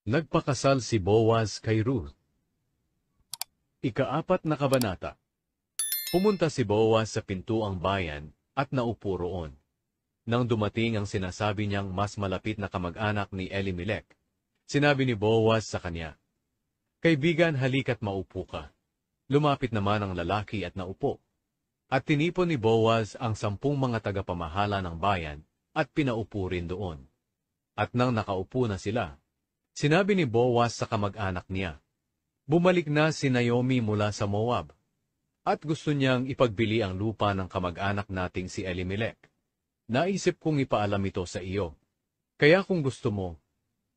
Nagpakasal si Boaz kay Ruth. Ika-4 na kabanata. Pumunta si Boaz sa pintuang bayan at naupo roon. Nang dumating ang sinasabi niyang mas malapit na kamag-anak ni Elimelech, sinabi ni Boaz sa kanya, "Kaibigan, halika't maupo ka." Lumapit naman ang lalaki at naupo. At tinipon ni Boaz ang 10 mga tagapamahala ng bayan at pinaupo rin doon. At nang nakaupo na sila, sinabi ni Boaz sa kamag-anak niya, "Bumalik na si Naomi mula sa Moab, at gusto niyang ipagbili ang lupa ng kamag-anak nating si Elimelech. Naisip kong ipaalam ito sa iyo. Kaya kung gusto mo,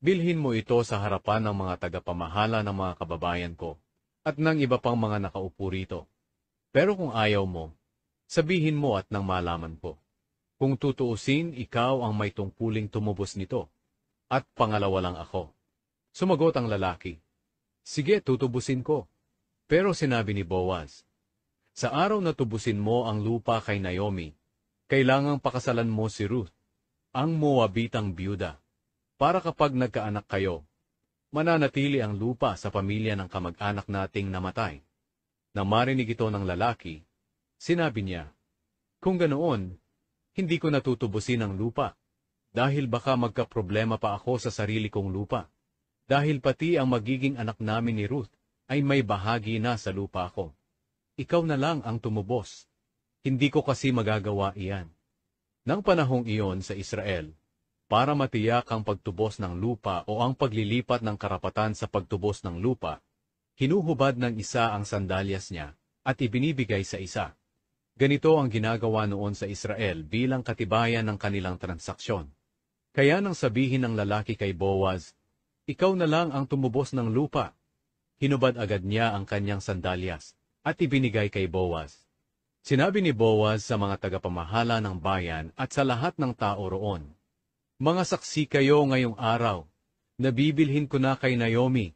bilhin mo ito sa harapan ng mga tagapamahala ng mga kababayan ko, at ng iba pang mga nakaupo rito. Pero kung ayaw mo, sabihin mo at nang malaman ko. Kung tutuusin, ikaw ang may tungkuling tumubos nito, at pangalawa lang ako." Sumagot ang lalaki, "Sige, tutubusin ko." Pero sinabi ni Boaz, "Sa araw na tubusin mo ang lupa kay Naomi, kailangang pakasalan mo si Ruth, ang Moabitang byuda, para kapag nagkaanak kayo, mananatili ang lupa sa pamilya ng kamag-anak nating namatay." Nang marinig ito ng lalaki, sinabi niya, "Kung ganoon, hindi ko natutubusin ang lupa, dahil baka magkaproblema pa ako sa sarili kong lupa. Dahil pati ang magiging anak namin ni Ruth ay may bahagi na sa lupa ko. Ikaw na lang ang tumubos. Hindi ko kasi magagawa iyan." Nang panahong iyon sa Israel, para matiyak ang pagtubos ng lupa o ang paglilipat ng karapatan sa pagtubos ng lupa, hinuhubad ng isa ang sandalyas niya at ibinibigay sa isa. Ganito ang ginagawa noon sa Israel bilang katibayan ng kanilang transaksyon. Kaya nang sabihin ng lalaki kay Boaz, "Ikaw na lang ang tumubos ng lupa," hinubad agad niya ang kanyang sandalyas at ibinigay kay Boaz. Sinabi ni Boaz sa mga tagapamahala ng bayan at sa lahat ng tao roon, "Mga saksi kayo ngayong araw, nabibilhin ko na kay Naomi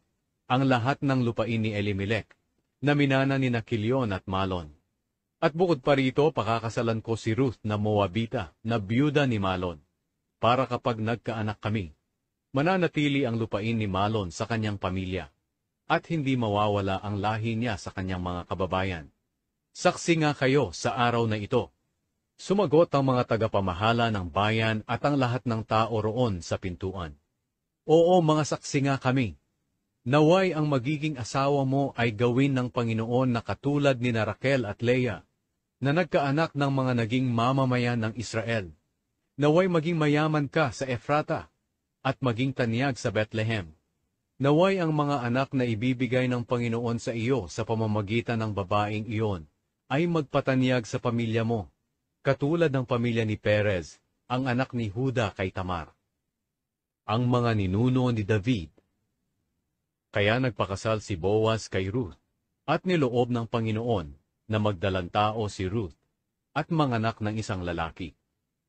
ang lahat ng lupain ni Elimelech, na minana ni Kilyon at Malon. At bukod pa rito, pakakasalan ko si Ruth na Moabita, na byuda ni Malon, para kapag nagkaanak kami, mananatili ang lupain ni Malon sa kanyang pamilya, at hindi mawawala ang lahi niya sa kanyang mga kababayan. Saksi nga kayo sa araw na ito." Sumagot ang mga tagapamahala ng bayan at ang lahat ng tao roon sa pintuan, "Oo, mga saksi nga kami. Naway ang magiging asawa mo ay gawin ng Panginoon na katulad ni Raquel at Leah, na nagkaanak ng mga naging mamamayan ng Israel. Naway maging mayaman ka sa Efrata, at maging tanyag sa Bethlehem. Naway ang mga anak na ibibigay ng Panginoon sa iyo sa pamamagitan ng babaeng iyon ay magpatanyag sa pamilya mo, katulad ng pamilya ni Perez, ang anak ni Juda kay Tamar." Ang mga ninuno ni David. Kaya nagpakasal si Boaz kay Ruth, at niloob ng Panginoon na magdalang tao si Ruth, at manganak ng isang lalaki.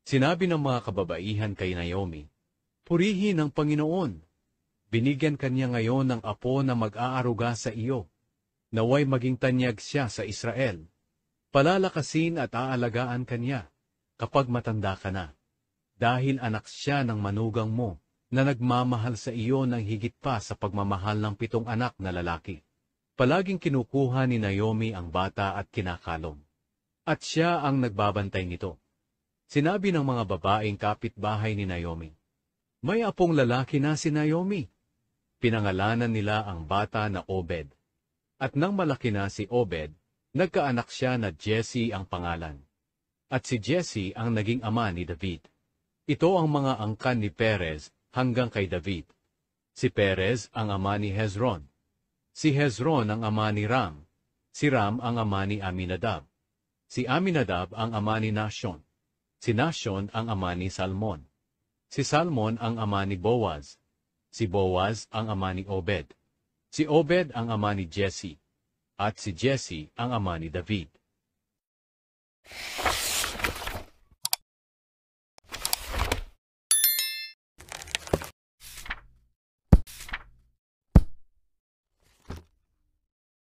Sinabi ng mga kababaihan kay Naomi, "Purihin ang Panginoon. Binigyan kanya ngayon ng apo na mag-aaruga sa iyo. Naway maging tanyag siya sa Israel. Palalakasin at aalagaan kanya kapag matanda ka na, dahil anak siya ng manugang mo na nagmamahal sa iyo ng higit pa sa pagmamahal ng 7 anak na lalaki." Palaging kinukuha ni Naomi ang bata at kinakalong, at siya ang nagbabantay nito. Sinabi ng mga babaeng kapitbahay ni Naomi, "May apong lalaki na si Naomi." Pinangalanan nila ang bata na Obed. At nang malaki na si Obed, nagkaanak siya na Jesse ang pangalan. At si Jesse ang naging ama ni David. Ito ang mga angkan ni Perez hanggang kay David. Si Perez ang ama ni Hezron. Si Hezron ang ama ni Ram. Si Ram ang ama ni Aminadab. Si Aminadab ang ama ni Nashon. Si Nashon ang ama ni Salmon. Si Salmon ang ama ni Boaz. Si Boaz ang ama ni Obed. Si Obed ang ama ni Jesse. At si Jesse ang ama ni David.